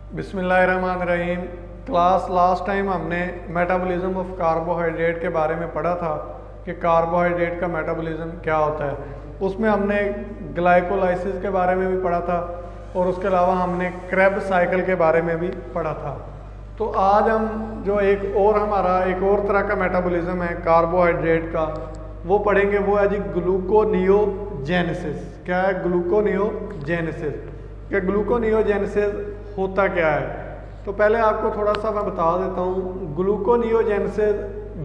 बिस्मिल्लाहिर्रहमानिर्रहीम। Class last time हमने metabolism of carbohydrate के बारे में पढ़ा था कि कार्बोहाइड्रेट का मेटाबॉलिज्म क्या होता है। उसमें हमने ग्लाइकोलाइसिस के बारे में भी पढ़ा था और उसके अलावा हमने क्रेब्स साइकिल के बारे में भी पढ़ा था। तो आज हम जो एक और तरह का मेटाबॉलिज्म है कार्बोहाइड्रेट का वो पढ़ेंगे। वो है जी ग्लूकोनियोजेनेसिस। क्या है ग्लूकोनियोजेनेसिस? कि ग्लूकोनियोजेनेसिस होता क्या है? तो पहले आपको थोड़ा सा मैं बता देता हूँ। Gluconeogenesis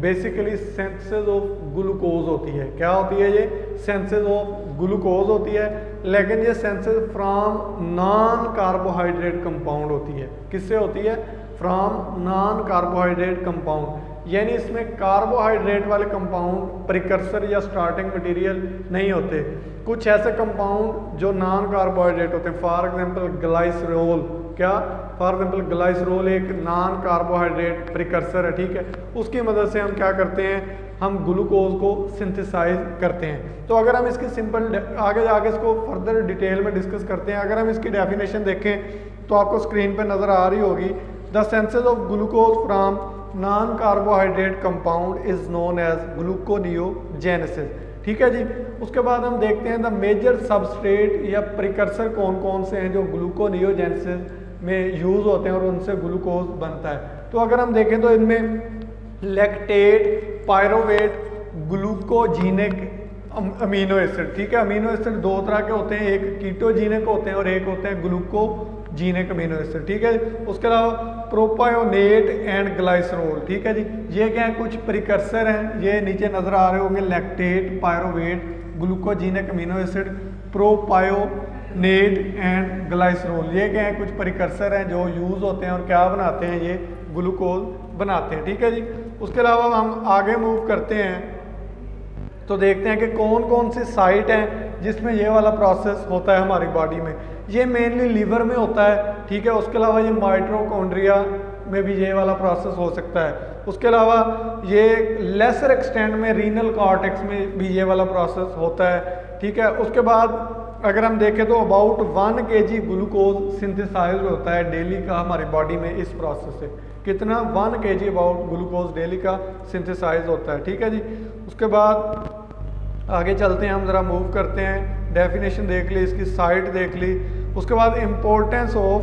basically synthesis of glucose होती है। क्या होती है? ये सिंथेसिस ऑफ ग्लूकोज होती है, लेकिन ये synthesis from non carbohydrate compound होती है। किससे होती है? फ्रॉम नॉन कार्बोहाइड्रेट कंपाउंड, यानी इसमें कार्बोहाइड्रेट वाले कंपाउंड प्रिकर्सर या स्टार्टिंग मटेरियल नहीं होते। कुछ ऐसे कंपाउंड जो नॉन कार्बोहाइड्रेट होते हैं, फॉर एग्जांपल ग्लाइसरोल। क्या? फॉर एग्जांपल ग्लाइसरोल एक नॉन कार्बोहाइड्रेट प्रिकर्सर है, ठीक है। उसकी मदद से हम क्या करते हैं? हम ग्लूकोज को सिंथेसाइज करते हैं। तो अगर हम इसकी सिंपल आगे जाके इसको फर्दर डिटेल में डिस्कस करते हैं। अगर हम इसकी डेफिनेशन देखें तो आपको स्क्रीन पर नज़र आ रही होगी। The synthesis of glucose from non carbohydrate compound is known as gluconeogenesis. ठीक है जी। उसके बाद हम देखते हैं द मेजर सबस्ट्रेट या प्रिकर्सर कौन कौन से हैं जो ग्लूकोनियोजेनेसिस में यूज़ होते हैं और उनसे ग्लूकोज बनता है। तो अगर हम देखें तो इनमें lactate, pyruvate, glucogenic amino acid. ठीक है। अमीनो एसिड दो तरह के होते हैं, एक कीटोजीनिक होते हैं और एक होते हैं ग्लूकोजीनिक अमीनो एसिड। ठीक है। उसके अलावा प्रोपायोनेट एंड ग्लाइसरोल। ठीक है जी। ये क्या है? कुछ प्रिकर्सर हैं। ये नीचे नजर आ रहे होंगे, lactate, pyruvate, glucogenic amino acid, propionate and glycerol. ये क्या है? कुछ प्रिकर्सर हैं जो यूज होते हैं और क्या बनाते हैं? ये ग्लूकोज बनाते हैं। ठीक है जी। उसके अलावा हम आगे मूव करते हैं तो देखते हैं कि कौन कौन सी साइट हैं जिसमें ये वाला प्रोसेस होता है हमारी बॉडी में। ये मेनली लीवर में होता है। ठीक है। उसके अलावा ये माइटोकॉन्ड्रिया में भी ये वाला प्रोसेस हो सकता है। उसके अलावा ये लेसर एक्सटेंट में रीनल कॉर्टेक्स में भी ये वाला प्रोसेस होता है। ठीक है। उसके बाद अगर हम देखें तो अबाउट 1 kg ग्लूकोज सिंथेसाइज होता है डेली का हमारी बॉडी में इस प्रोसेस से। कितना? 1 kg अबाउट ग्लूकोज डेली का सिंथेसाइज होता है। ठीक है जी। उसके बाद आगे चलते हैं, हम ज़रा मूव करते हैं। डेफिनेशन देख ली, इसकी साइट देख ली। उसके बाद इम्पोर्टेंस ऑफ,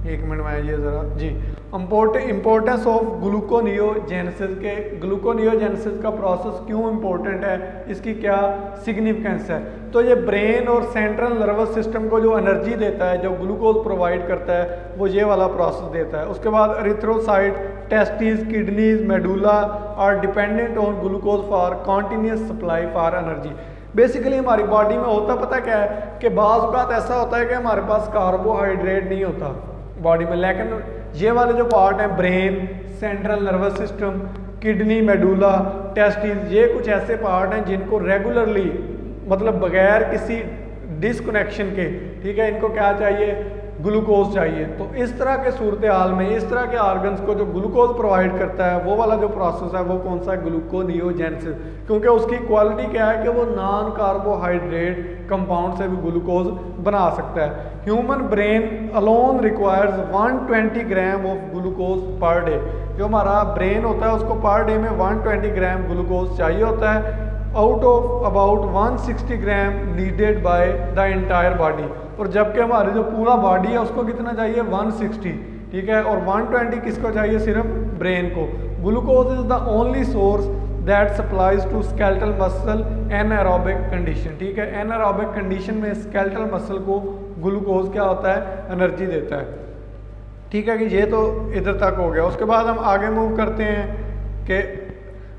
एक मिनट में ये ज़रा जी, इम्पोर्टेंस ऑफ ग्लूकोनियोजेनेसिस के ग्लूकोनियोजेनेसिस का प्रोसेस क्यों इम्पोर्टेंट है, इसकी क्या सिग्निफिकेंस है। तो ये ब्रेन और सेंट्रल नर्वस सिस्टम को जो एनर्जी देता है, जो ग्लूकोज प्रोवाइड करता है, वो ये वाला प्रोसेस देता है। उसके बाद erythrocyte, testis, kidneys, medulla are dependent on glucose for continuous supply for energy. Basically हमारी बॉडी में होता पता क्या है कि बाज़ औक़ात ऐसा होता है कि हमारे पास कार्बोहाइड्रेट नहीं होता बॉडी में, लेकिन ये वाले जो पार्ट हैं, brain, central nervous system, kidney, medulla, testis, ये कुछ ऐसे पार्ट हैं जिनको रेगुलरली, मतलब बगैर किसी डिसकनेक्शन के, ठीक है, इनको क्या चाहिए? ग्लूकोज चाहिए। तो इस तरह के सूरत हाल में इस तरह के ऑर्गन्स को जो ग्लूकोज प्रोवाइड करता है, वो वाला जो प्रोसेस है वो कौन सा? ग्लूकोनियोजेनेसिस। क्योंकि उसकी क्वालिटी क्या है कि वो नॉन कार्बोहाइड्रेट कंपाउंड से भी ग्लूकोज बना सकता है। Human brain alone requires 120 gram of glucose per day. जो हमारा ब्रेन होता है उसको पर डे में 120 ग्राम ग्लूकोज चाहिए होता है, out of about 160 gram needed by the entire body. और जबकि हमारी जो पूरा बॉडी है उसको कितना चाहिए? 160। ठीक है। और 120 किसको चाहिए? सिर्फ ब्रेन को। Glucose is the only source that supplies to skeletal muscle anaerobic condition. ठीक है। एनारोबिक कंडीशन में स्केलेटल मसल को ग्लूकोज क्या होता है? एनर्जी देता है। ठीक है कि ये तो इधर तक हो गया। उसके बाद हम आगे मूव करते हैं कि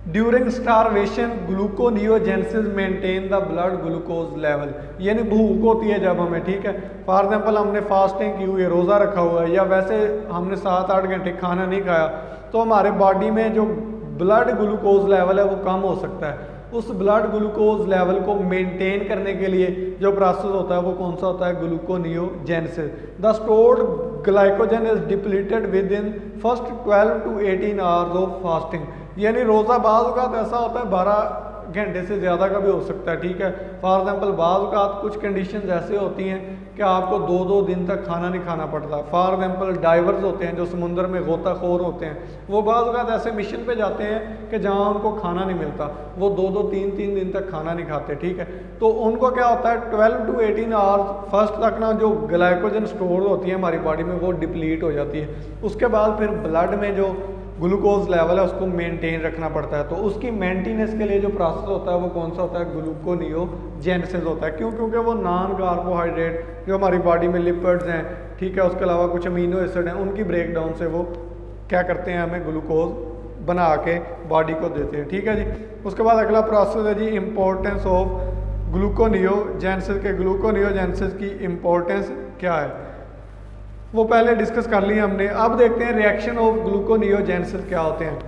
during starvation gluconeogenesis maintain the blood glucose level. यानी भूख होती है जब हमें, ठीक है, फॉर एग्जांपल हमने फास्टिंग की हुई है, रोज़ा रखा हुआ है, या वैसे हमने 7-8 घंटे खाना नहीं खाया, तो हमारे बॉडी में जो ब्लड ग्लूकोज लेवल है वो कम हो सकता है। उस ब्लड ग्लूकोज लेवल को मेंटेन करने के लिए जो प्रोसेस होता है वो कौन सा होता है? Gluconeogenesis. The stored glycogen is depleted with in first 12 to 18 hours of fasting. यानी रोज़ा बाज़ औक़ात ऐसा होता है 12 घंटे से ज़्यादा का भी हो सकता है, ठीक है। फॉर एग्जांपल बाज़ औक़ात कुछ कंडीशंस ऐसे होती हैं कि आपको 2-2 दिन तक खाना नहीं खाना पड़ता। फॉर एग्जांपल डाइवर्स होते हैं जो समुद्र में गोताखोर होते हैं, वो बाज़ औक़ात ऐसे मिशन पे जाते हैं कि जहाँ उनको खाना नहीं मिलता, वो 2-2 3-3 दिन तक खाना नहीं खाते, ठीक है। तो उनको क्या होता है 12 to 18 आवर्स फर्स्ट तक ना जो ग्लाइकोजन स्टोर होती है हमारी बॉडी में वो डिप्लीट हो जाती है। उसके बाद फिर ब्लड में जो ग्लूकोज लेवल है उसको मेंटेन रखना पड़ता है। तो उसकी मेंटेनेंस के लिए जो प्रोसेस होता है वो कौन सा होता है, ग्लूकोनियोजेनेसिस होता है। क्यों? क्योंकि वो नॉन कार्बोहाइड्रेट जो हमारी बॉडी में लिपिड्स हैं, ठीक है, उसके अलावा कुछ अमीनो एसिड हैं, उनकी ब्रेक डाउन से वो क्या करते हैं, हमें ग्लूकोज बना के बॉडी को देते हैं, ठीक है जी। उसके बाद अगला प्रोसेस है जी इम्पोर्टेंस ऑफ ग्लूकोनियोजेनेसिस के। ग्लूकोनियोजेनेसिस की इम्पोर्टेंस क्या है वो पहले डिस्कस कर लिया हमने। अब देखते हैं रिएक्शन ऑफ ग्लूकोनियोजेनेसिस क्या होते हैं।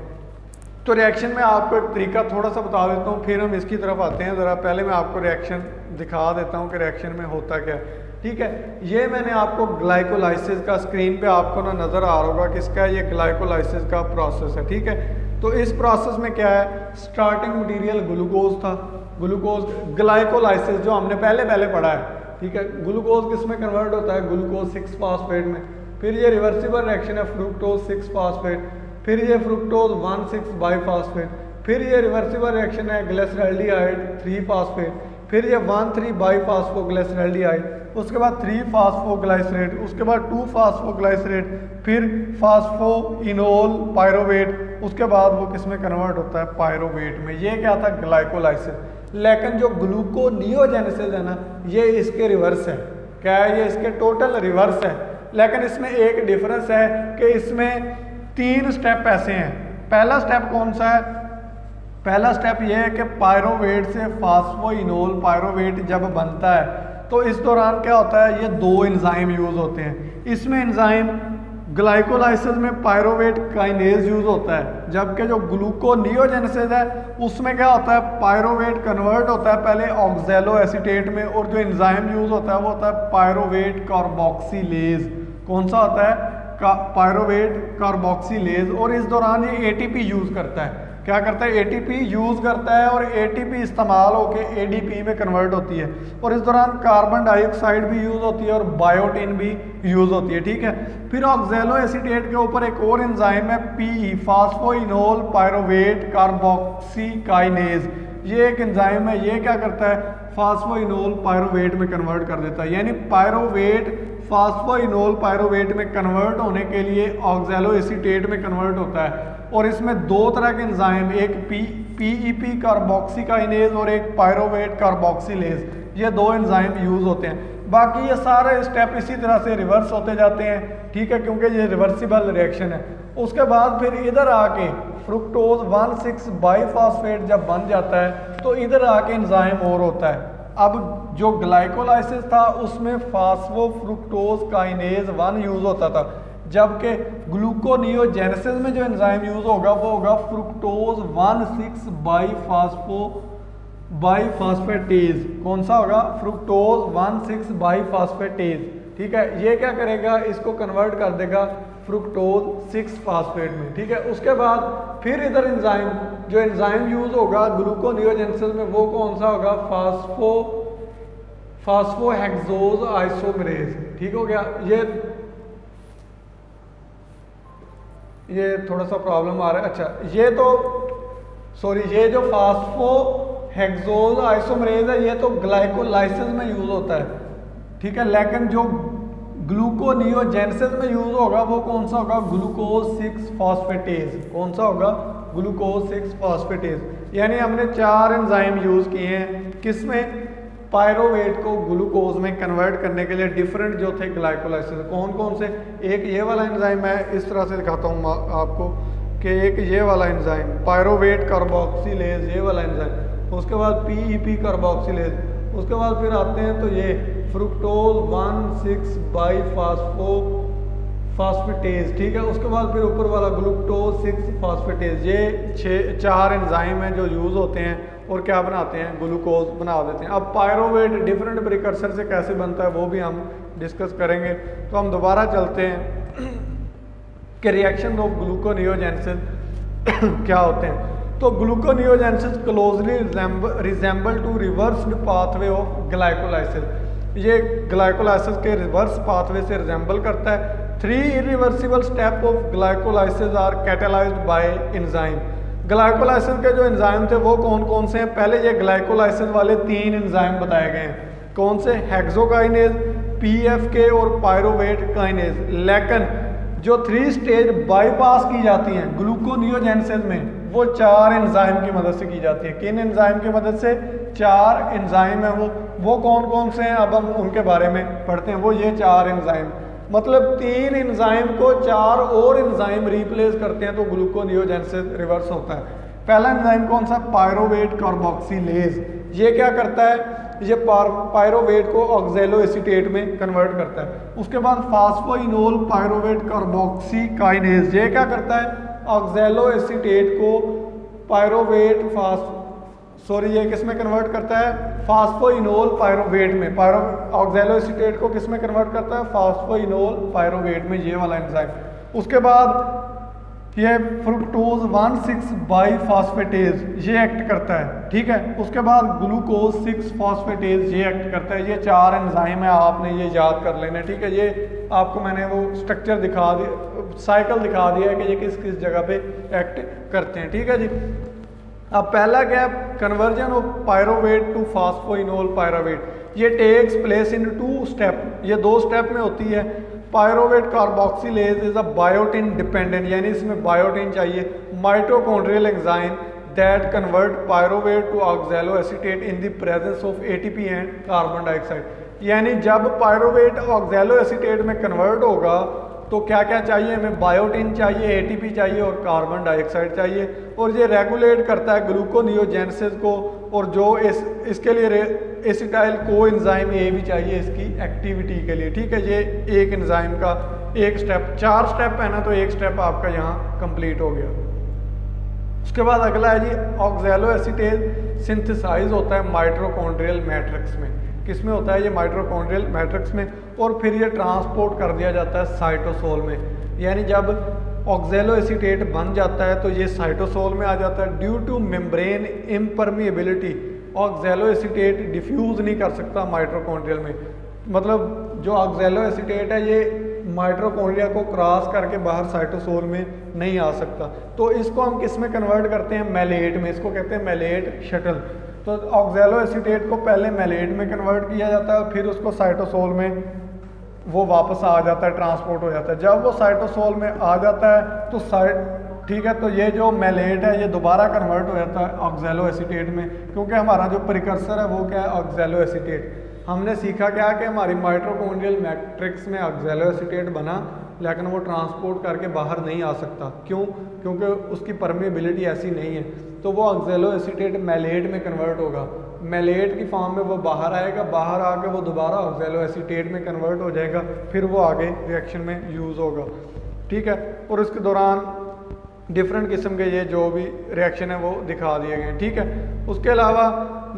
तो रिएक्शन में आपको एक तरीका थोड़ा सा बता देता हूँ, फिर हम इसकी तरफ आते हैं। ज़रा पहले मैं आपको रिएक्शन दिखा देता हूँ कि रिएक्शन में होता क्या है, ठीक है। ये मैंने आपको ग्लाइकोलाइसिस का स्क्रीन पे आपको ना नज़र आ रहा होगा किसका है, ये ग्लाइकोलाइसिस का प्रोसेस है, ठीक है। तो इस प्रोसेस में क्या है, स्टार्टिंग मटीरियल ग्लूकोज था, ग्लूकोज ग्लाइकोलाइसिस जो हमने पहले पढ़ा है, ठीक है। ग्लूकोज किस में कन्वर्ट होता है, ग्लूकोज 6 फास्फेट में। फिर ये रिवर्सिबल रिएक्शन है फ्रुक्टोज 6 फास्फेट, फिर ये फ्रुक्टोज 1,6 बाईफास्फेट, फिर ये रिवर्सिबल रिएक्शन है ग्लिसरॉल्डिहाइड 3 फास्फेट, फिर ये 1,3 बाईफास्फोग्लिसरॉल्डिहाइड, उसके बाद 3 फास्फोग्लाइसरेट, उसके बाद 2 फास्फोग्लाइसरेट, फिर फास्फोइनोल पायरोवेट, उसके बाद वो किस में कन्वर्ट होता है, पायरोवेट में। ये क्या था, ग्लाइकोलाइसिस। लेकिन जो ग्लूकोनियोजेनेसिस है ना, ये इसके रिवर्स है। क्या है, ये इसके टोटल रिवर्स है। लेकिन इसमें एक डिफरेंस है कि इसमें 3 स्टेप ऐसे हैं। पहला स्टेप कौन सा है, पहला स्टेप ये है कि पायरोवेट से फास्फोइनोल पायरोवेट जब बनता है तो इस दौरान क्या होता है, ये 2 एंजाइम यूज होते हैं। इसमें एंजाइम ग्लाइकोलाइसिस में पायरोवेट काइनेज यूज होता है, जबकि जो ग्लूकोनियोजेनेसिस है उसमें क्या होता है, पायरोवेट कन्वर्ट होता है पहले ऑक्सैलो एसीटेट में, और जो एंजाइम यूज होता है वो होता है पायरोवेट कार्बोक्सिलेज। कौन सा होता है, पायरोवेट कार्बोक्सिलेज। और इस दौरान ये एटीपी यूज करता है। क्या करता है, एटीपी यूज करता है और एटीपी इस्तेमाल होकर एडीपी में कन्वर्ट होती है। और इस दौरान कार्बन डाइऑक्साइड भी यूज होती है और बायोटिन भी यूज होती है, ठीक है। फिर ऑक्सैलो एसीटेट के ऊपर एक और एंजाइम है पीई, फास्फोइनोल पायरोवेट कार्बोक्सीकाइनेज। ये एक एंजाइम है, ये क्या करता है, फास्फोइनोल पायरोवेट में कन्वर्ट कर देता है। यानी पायरोवेट फास्फोइनोल पायरोवेट में कन्वर्ट होने के लिए ऑक्सैलो एसीटेट में कन्वर्ट होता है। और इसमें 2 तरह के एंजाइम, एक पीईपी कार्बोक्सीकाइनेज और एक पायरोवेट कार्बोक्सिलेज, ये 2 एंजाइम यूज होते हैं। बाकी ये सारे स्टेप इसी तरह से रिवर्स होते जाते हैं, ठीक है, क्योंकि ये रिवर्सिबल रिएक्शन है। उसके बाद फिर इधर आके फ्रुक्टोज 1,6 बाईफास्फेट जब बन जाता है तो इधर आके एंजाइम और होता है। अब जो ग्लाइकोलाइसिस था उसमें फास्फोफ्रुक्टोज काइनेज 1 यूज होता था, जबकि ग्लूकोनियोजेनेसिस में जो एंजाइम यूज होगा वो होगा फ्रुक्टोज 1,6 बाईफास्फेटेज। कौन सा होगा, फ्रुक्टोज 1,6 बाईफास्फेटेज, ठीक है। ये क्या करेगा, इसको कन्वर्ट कर देगा फ्रुक्टोज 6 फास्फेट में, ठीक है। उसके बाद फिर इधर एंजाइम, जो एंजाइम यूज होगा ग्लूकोनियोजेनेसिस में वो कौन सा होगा, फास्फोहेक्सोज आइसोमरेज, ठीक हो गया। ये थोड़ा सा प्रॉब्लम आ रहा है। अच्छा, ये तो सॉरी, ये जो फास्फोहेक्सोज आइसोमरेज है ये तो ग्लाइकोलाइसिस में यूज होता है, ठीक है। लेकिन जो ग्लूकोनियोजेनेसिस में यूज होगा वो कौन सा होगा, ग्लूकोज 6 फास्फेटेज। कौन सा होगा, ग्लूकोज 6 फास्फेटेज। यानी हमने 4 एंजाइम यूज किए हैं, किसमें, पायरोवेट को ग्लूकोज में कन्वर्ट करने के लिए डिफरेंट जो थे ग्लाइकोलाइसिस। कौन कौन से, एक ये वाला एंजाइम है, इस तरह से दिखाता हूँ आपको कि एक ये वाला एंजाइम पायरोवेट कार्बोक्सिलेज, ये वाला एंजाइम, उसके बाद पीईपी कार्बोक्सिलेज, उसके बाद फिर आते हैं तो ये फ्रुक्टोज 1,6 बाईफास्फेटेज, ठीक है। उसके बाद फिर ऊपर वाला ग्लूकोज 6 फास्फेटेज। ये 4 एंजाइम हैं जो यूज होते हैं और क्या बनाते हैं, ग्लूकोज बना देते हैं। अब पायरोवेट डिफरेंट प्रिकर्सर से कैसे बनता है वो भी हम डिस्कस करेंगे। तो हम दोबारा चलते हैं कि रिएक्शन ऑफ ग्लूकोनियोजेनेसिस क्या होते हैं। तो gluconeogenesis closely resemble to reversed pathway of glycolysis. ये ग्लाइकोलाइसिस के रिवर्स पाथवे से रिजेंबल करता है। 3 irreversible step of glycolysis are catalysed by enzyme. Glycolysis के जो एंजाइम थे वो कौन कौन से हैं? पहले ये ग्लाइकोलाइसिस वाले 3 एंजाइम बताए गए हैं। कौन से? हेक्सोकाइनेज, पीएफके और पायरोवेट काइनेज। लेकिन जो 3 स्टेज बाईपास की जाती हैं ग्लूकोनियोजेनेसिस में वो 4 एंजाइम की मदद से की जाती है। किन एंजाइम की मदद से? 4 एंजाइम है वो कौन कौन से हैं? अब हम उनके बारे में पढ़ते हैं। वो ये 4 एंजाइम, मतलब 3 एंजाइम को 4 और एंजाइम रिप्लेस करते हैं तो ग्लूकोनियोजेनेसिस रिवर्स होता है। पहला एंजाइम कौन सा? Pyruvate carboxylase. ये क्या करता है? ये पायरोवेट को ऑक्जेलो एसीटेट में कन्वर्ट करता है। उसके बाद फास्फोइनोल पायरोवेट कार्बोक्सी काइनेज, ये क्या करता है? ऑक्जेलो एसीटेट को पायरोवेट ये किस में कन्वर्ट करता है? फास्फोइनोल पायरोवेट में। ऑक्जेलो एसीटेट को किस में कन्वर्ट करता है? फास्फोइनोल पायरोवेट में, ये वाला एंजाइम। उसके बाद ये फ्रुक्टोज 1,6 बाईफॉस्फेटेज ये एक्ट करता है, ठीक है। उसके बाद ग्लूकोज 6 फॉस्फेटेज ये एक्ट करता है। ये 4 एंजाइम है, आपने ये याद कर लेना, ठीक है। ये आपको मैंने वो स्ट्रक्चर दिखा दिया, साइकिल दिखा दिया है कि ये किस किस जगह पे एक्ट करते हैं, ठीक है जी। अब पहला क्या है? Conversion of pyruvate to phosphoenolpyruvate. ये टेक्स प्लेस इन 2 स्टेप, ये 2 स्टेप में होती है। Pyruvate carboxylase is a biotin dependent, यानी इसमें बायोटिन चाहिए, mitochondrial enzyme that convert pyruvate to oxaloacetate in the presence of ATP and carbon dioxide. यानी जब पायरोवेट ऑक्जेलो एसीटेट में कन्वर्ट होगा तो क्या क्या चाहिए हमें? बायोटिन चाहिए, एटीपी चाहिए और कार्बन डाइऑक्साइड चाहिए। और ये रेगुलेट करता है ग्लूकोनियोजेनेसिस को, और जो इसके लिए एसिटाइल को एंजाइम ए भी चाहिए इसकी एक्टिविटी के लिए, ठीक है। ये एक एंजाइम का एक स्टेप, 4 स्टेप है ना, तो एक स्टेप आपका यहाँ कंप्लीट हो गया। उसके बाद अगला है जी ऑक्जेलो एसीटेज सिंथेसाइज होता है माइटोकॉन्ड्रियल मैट्रिक्स में। किस में होता है? ये माइटोकॉन्ड्रियल मैट्रिक्स में, और फिर ये ट्रांसपोर्ट कर दिया जाता है साइटोसोल में। यानी जब ऑक्जेलो एसीटेट बन जाता है तो ये साइटोसोल में आ जाता है। Due to membrane impermeability oxaloacetate diffuse नहीं कर सकता माइटोकॉन्ड्रियल में। मतलब जो ऑक्जेलो एसीटेट है ये माइटोकॉन्ड्रिया को क्रॉस करके बाहर साइटोसोल में नहीं आ सकता। तो इसको हम किस में कन्वर्ट करते हैं? मैलेट में। इसको कहते हैं मैलेट शटल। तो ऑक्जेलो एसीटेट को पहले मैलेट में कन्वर्ट किया जाता है, फिर उसको साइटोसोल में वो वापस आ जाता है, ट्रांसपोर्ट हो जाता है। जब वो साइटोसोल में आ जाता है तो ठीक है, तो ये जो मैलेट है ये दोबारा कन्वर्ट हो जाता है ऑक्जेलो एसीटेट में, क्योंकि हमारा जो प्रिकर्सर है वो क्या है? ऑक्जेलो एसीटेट। हमने सीखा क्या कि हमारी माइटोकॉन्ड्रियल मैट्रिक्स में ऑक्जेलो एसीटेट बना, लेकिन वो ट्रांसपोर्ट करके बाहर नहीं आ सकता। क्यों? क्योंकि उसकी परमिएबिलिटी ऐसी नहीं है। तो वो ऑक्जेलो एसीटेट मैलेट में कन्वर्ट होगा, मैलेट की फॉर्म में वो बाहर आएगा, बाहर आके वो दोबारा ऑक्जेलो एसीटेट में कन्वर्ट हो जाएगा, फिर वो आगे रिएक्शन में यूज़ होगा, ठीक है। और उसके दौरान डिफरेंट किस्म के ये जो भी रिएक्शन है वो दिखा दिए गए, ठीक है। उसके अलावा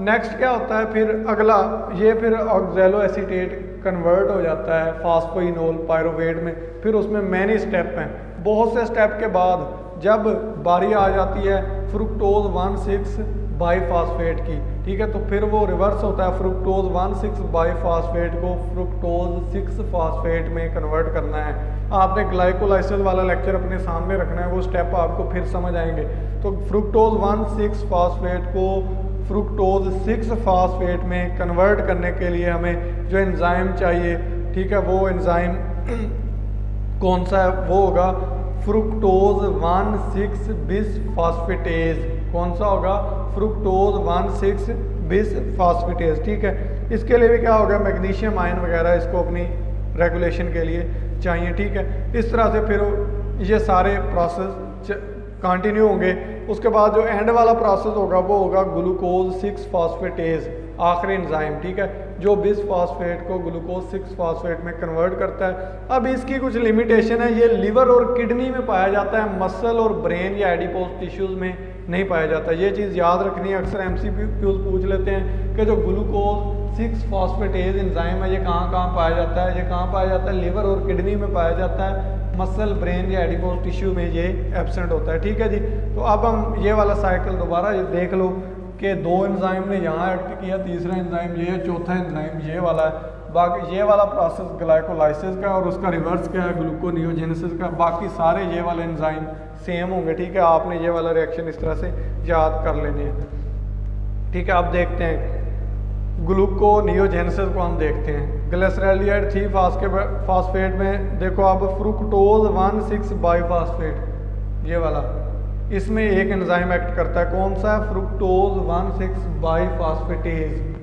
नेक्स्ट क्या होता है? फिर अगला ये फिर ऑक्जेलो एसीटेट कन्वर्ट हो जाता है फास्फोइनोल पायरोवेट में। फिर उसमें मैनी स्टेप हैं, बहुत से स्टेप के बाद जब बारी आ जाती है फ्रुक्टोज 1,6 बाईफॉस्फेट की, ठीक है, तो फिर वो रिवर्स होता है। फ्रुक्टोज 1,6 बाईफॉस्फेट को फ्रुक्टोज 6 फॉस्फेट में कन्वर्ट करना है। आपने ग्लाइकोलाइसिस वाला लेक्चर अपने सामने रखना है, वो स्टेप आपको फिर समझ आएंगे। तो फ्रुक्टोज 1,6 फॉस्फेट को फ्रुक्टोज 6 फॉस्फेट में कन्वर्ट करने के लिए हमें जो एंजाइम चाहिए, ठीक है, वो एंजाइम कौन सा है? वो होगा फ्रुक्टोज 1,6 बिस फॉस्फेटेज। कौन सा होगा? फ्रुक्टोज 1,6 बिस फॉस्फेटेज, ठीक है। इसके लिए भी क्या होगा? मैग्नीशियम आयन वगैरह इसको अपनी रेगुलेशन के लिए चाहिए, ठीक है। इस तरह से फिर ये सारे प्रोसेस कंटिन्यू होंगे। उसके बाद जो एंड वाला प्रोसेस होगा वो होगा ग्लूकोज 6 फॉस्फेटेज, आखिरी एंजाइम, ठीक है, जो बिस फॉस्फेट को ग्लूकोज 6 फॉस्फेट में कन्वर्ट करता है। अब इसकी कुछ लिमिटेशन है, ये लिवर और किडनी में पाया जाता है, मसल और ब्रेन या एडिपोज टिश्यूज में नहीं पाया जाता। ये चीज़ याद रखनी है, अक्सर MCQs पूछ लेते हैं कि जो ग्लूकोज 6 फॉस्फेटेज एंजाइम है, ये कहाँ कहाँ पाया जाता है? ये कहाँ पाया जाता है? लिवर और किडनी में पाया जाता है, मसल, ब्रेन या एडिपोज टिश्यू में ये एब्सेंट होता है। ठीक है जी। तो अब हम ये वाला साइकिल दोबारा ये देख लो कि 2 एंजाइम ने यहाँ एक्ट किया, तीसरा एंजाइम ये है, चौथा एंजाइम ये वाला है। बाकी ये वाला प्रोसेस ग्लाइकोलाइसिस का और उसका रिवर्स क्या है? ग्लूकोनियोजेनेसिस का। बाकी सारे ये वाले एंजाइम सेम होंगे। ठीक है, आपने ये वाला रिएक्शन इस तरह से याद कर लेने हैं। ठीक है, अब देखते हैं ग्लूकोनियोजेनेसिस को हम देखते हैं। ग्लिसरॉल्डिहाइड 3 फास्फेट में देखो अब फ्रुक्टोज 1,6 बाईफास्फेट ये वाला, इसमें एक एंजाइम एक्ट करता है। कौन सा है? फ्रुक्टोज 1,6 बाईफास्फेटेज।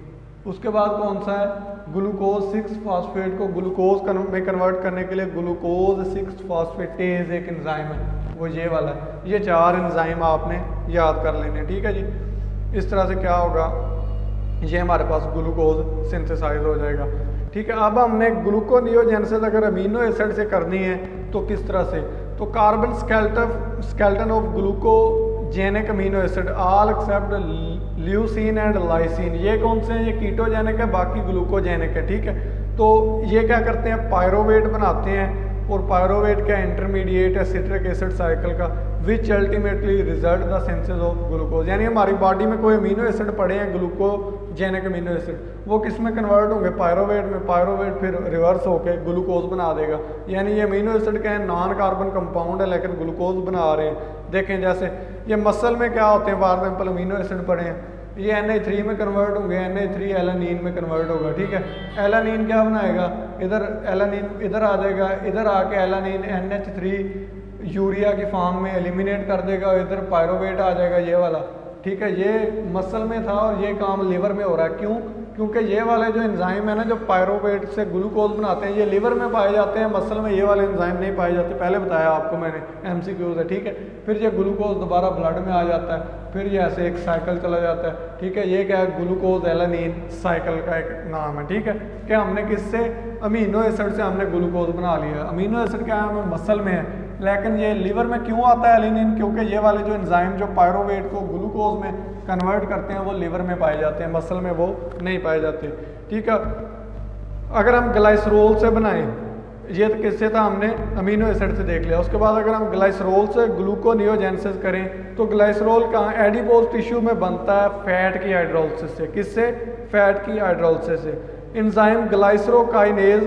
उसके बाद कौन सा है? ग्लूकोज 6 फास्फेट को ग्लूकोज में कन्वर्ट करने के लिए ग्लूकोज 6 फास्फेटेज एक एंजाइम है, वो ये वाला है। ये 4 एंजाइम आपने याद कर लेने। ठीक है जी। इस तरह से क्या होगा? ये हमारे पास ग्लूकोज सिंथेसाइज हो जाएगा। ठीक है, अब हमने ग्लूकोनियोजेनेसिस अगर अमीनो एसिड से करनी है तो किस तरह से? तो carbon skeleton of glucogenic amino acid all except leucine and lysine, ये कौन से हैं? ये कीटोजेनिक है, बाकी ग्लूकोजेनिक है। ठीक है, तो ये क्या करते हैं? पायरोवेट बनाते हैं, और पायरोवेट का इंटरमीडिएट है सिट्रिक एसिड साइकिल का, which ultimately result the synthesis of glucose. यानी हमारी बॉडी में कोई अमीनो एसिड पड़े हैं ग्लूकोजेनिक अमीनो एसिड, वो किस में कन्वर्ट होंगे? पायरोवेट में। पायरोवेट फिर रिवर्स होकर ग्लूकोज बना देगा। यानी ये अमीनो एसिड क्या है? नॉन कार्बन कंपाउंड है, लेकिन ग्लूकोज बना रहे हैं। देखें जैसे ये मसल में क्या होते हैं? फॉर एग्जाम्पल अमीनो एसिड पड़े हैं, ये Na3 में कन्वर्ट होंगे, Na3 एलानीन में कन्वर्ट होगा। ठीक है, एलानीन क्या बनाएगा? इधर एलानीन इधर आ जाएगा, इधर आके एलानीन NH3 यूरिया की फॉर्म में एलिमिनेट कर देगा, और इधर पायरोवेट आ जाएगा ये वाला। ठीक है, ये मसल में था और ये काम लिवर में हो रहा है। क्यों? क्योंकि ये वाले जो एंजाइम है ना, जो पायरोवेट से ग्लूकोज बनाते हैं, ये लिवर में पाए जाते हैं, मसल में ये वाले एंजाइम नहीं पाए जाते। पहले बताया आपको मैंने, MCQs है। ठीक है, फिर ये ग्लूकोज दोबारा ब्लड में आ जाता है, फिर ये ऐसे एक साइकिल चला जाता है। ठीक है, ये क्या है? ग्लूकोज एलानीन साइकिल का एक नाम है। ठीक है, क्या हमने किससे? अमीनो एसिड से हमने ग्लूकोज बना लिया। अमीनो एसिड क्या है? हमें मसल में है, लेकिन ये लिवर में क्यों आता है एलानीन? क्योंकि ये वाले जो एंजाइम जो पायरोवेट को ग्लूकोज में कन्वर्ट करते हैं वो लिवर में पाए जाते हैं, मसल में वो नहीं पाए जाते। ठीक है, अगर हम ग्लाइसरोल से बनाएं, ये तो किससे था? हमने अमीनो एसिड से देख लिया। उसके बाद अगर हम ग्लाइसरोल से ग्लूकोनियोजेनेसिस करें तो ग्लाइसरोल कहाँ? एडिपोज टिश्यू में बनता है फैट की हाइड्रोलिसिस से। किससे? फैट की हाइड्रोलिसिस से। एंजाइम ग्लाइसरोकाइनेज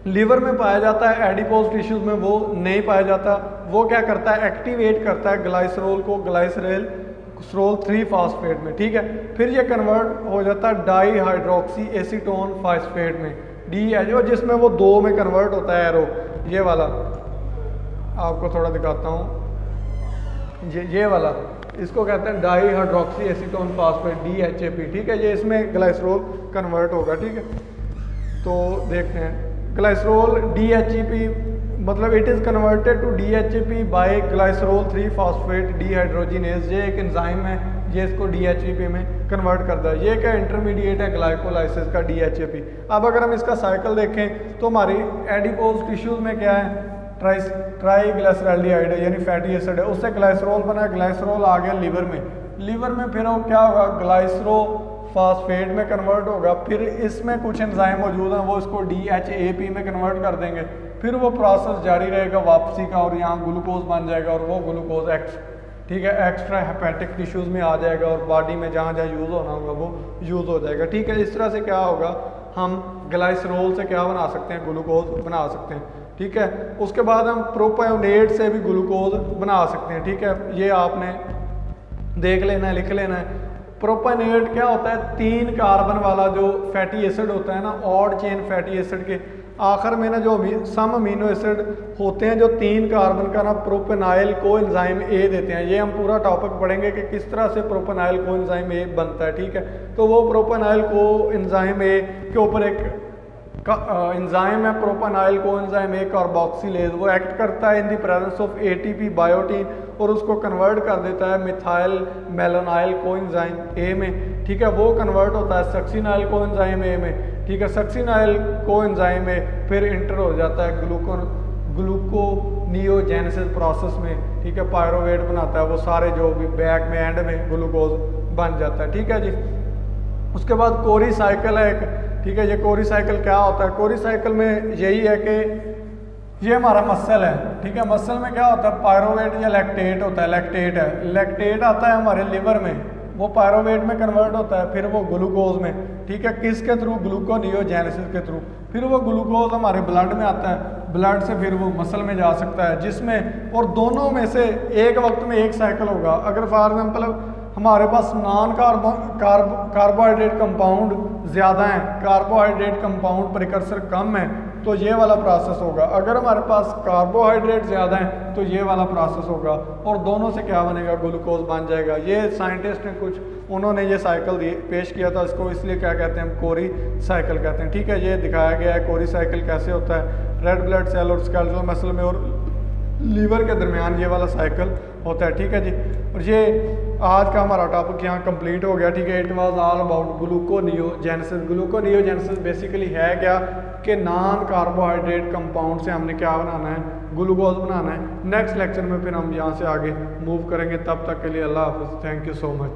लिवर में पाया जाता है, एडिपोज टिश्यूज में वो नहीं पाया जाता। वो क्या करता है? एक्टिवेट करता है ग्लाइसरोल को ग्लाइसरोल 3 फास्फेट में। ठीक है, फिर ये कन्वर्ट हो जाता है डाई हाइड्रोक्सी एसीटोन फास्फेट में, DH, जिसमें वो 2 में कन्वर्ट होता है एरो। ये वाला आपको थोड़ा दिखाता हूँ, ये वाला इसको कहते हैं di hydroxy acetone phosphate, DHAP। ठीक है, ये इसमें ग्लाइसरोल कन्वर्ट होगा। ठीक है, तो देखते हैं ग्लाइसरोल DHAP मतलब it is converted to DHAP by glycerol 3 phosphate dehydrogenase. ये एक एंजाइम है, ये इसको DHAP में कन्वर्ट करता है। ये क्या इंटरमीडिएट है ग्लाइकोलाइसिस का, DHAP। अब अगर हम इसका साइकिल देखें तो हमारी एडिपोज टिश्यूज में क्या है? ट्राईग्लिसरॉल्डिहाइड यानी फैटी एसिड है, उससे ग्लाइसरोल बना, ग्लाइसरोल आ गया लिवर में। लिवर में फिर वो क्या होगा? ग्लाइसरोफास्फेट में कन्वर्ट होगा। फिर इसमें कुछ एंजाइम मौजूद हैं, वो इसको DHAP में कन्वर्ट कर देंगे। फिर वो प्रोसेस जारी रहेगा वापसी का, और यहाँ ग्लूकोज बन जाएगा, और वो ग्लूकोज ठीक है एक्स्ट्रा हेपेटिक टिश्यूज में आ जाएगा, और बॉडी में जहाँ जहाँ यूज़ होना होगा वो यूज़ हो जाएगा। ठीक है, इस तरह से क्या होगा? हम ग्लाइसरोल से क्या बना सकते हैं? ग्लूकोज बना सकते हैं। ठीक है, उसके बाद हम प्रोपायोनेट से भी ग्लूकोज बना सकते हैं। ठीक है, ये आपने देख लेना है, लिख लेना है। प्रोपायोनेट क्या होता है? 3 कार्बन वाला जो फैटी एसिड होता है ना, ऑड चेन फैटी एसिड के आखिर में ना जो सम अमीनो एसिड होते हैं जो 3 कार्बन का ना प्रोपेनाइल को एंजाइम ए देते हैं। ये हम पूरा टॉपिक पढ़ेंगे कि किस तरह से प्रोपेनाइल को एंजाइम ए बनता है। ठीक है, तो वो प्रोपेनाइल को एंजाइम ए के ऊपर एक एंजाइम है, प्रोपेनाइल को एंजाइम ए कार्बोक्सिलेज, वो एक्ट करता है इन the presence of ATP biotin, और उसको कन्वर्ट कर देता है मिथाइल मेलानाइल को एंजाइम ए में। ठीक है, वो कन्वर्ट होता है सक्सिनाइल को एंजाइम ए में। ठीक है, सक्सिनाइल को एंजाइम में फिर इंटर हो जाता है ग्लूकोनियोजेनेसिस प्रोसेस में। ठीक है, पायरोवेट बनाता है, वो सारे जो भी बैक में एंड में ग्लूकोज बन जाता है। ठीक है जी, उसके बाद कोरी साइकिल है एक, ठीक है। ये कोरी साइकिल क्या होता है? कोरी साइकिल में यही है कि ये हमारा मसल है, ठीक है। मसल में क्या होता है? पायरोवेट या लैक्टेट होता है, लैक्टेट है, लैक्टेट आता है हमारे लिवर में, वो पायरोवेट में कन्वर्ट होता है, फिर वो ग्लूकोज में, ठीक है। किसके थ्रू? ग्लूकोनियोजेनेसिस के थ्रू। फिर वो ग्लूकोज हमारे ब्लड में आता है, ब्लड से फिर वो मसल में जा सकता है, जिसमें और दोनों में से एक वक्त में एक साइकिल होगा। अगर फॉर एग्जाम्पल हमारे पास नॉन कार्बोहाइड्रेट कंपाउंड ज़्यादा हैं, कार्बोहाइड्रेट कंपाउंड प्रिकर्सर कम है, तो ये वाला प्रोसेस होगा। अगर हमारे पास कार्बोहाइड्रेट ज़्यादा है तो ये वाला प्रोसेस होगा, और दोनों से क्या बनेगा? ग्लूकोज बन जाएगा। ये साइंटिस्ट ने कुछ उन्होंने ये साइकिल पेश किया था, इसको इसलिए क्या कहते हैं? हम कोरी साइकिल कहते हैं, ठीक है। ये दिखाया गया है कोरी साइकिल कैसे होता है। रेड ब्लड सेल और स्केलेटल मसल में और लीवर के दरमियान ये वाला साइकिल होता है, ठीक है जी। और ये आज का हमारा टॉपिक यहाँ कंप्लीट हो गया, ठीक है। It was all about gluconeogenesis. Gluconeogenesis basically है क्या कि नॉन कार्बोहाइड्रेट कंपाउंड से हमने क्या बनाना है? ग्लूकोज बनाना है। नेक्स्ट लेक्चर में फिर हम यहाँ से आगे मूव करेंगे। तब तक के लिए अल्लाह हाफ़िज़। Thank you so much.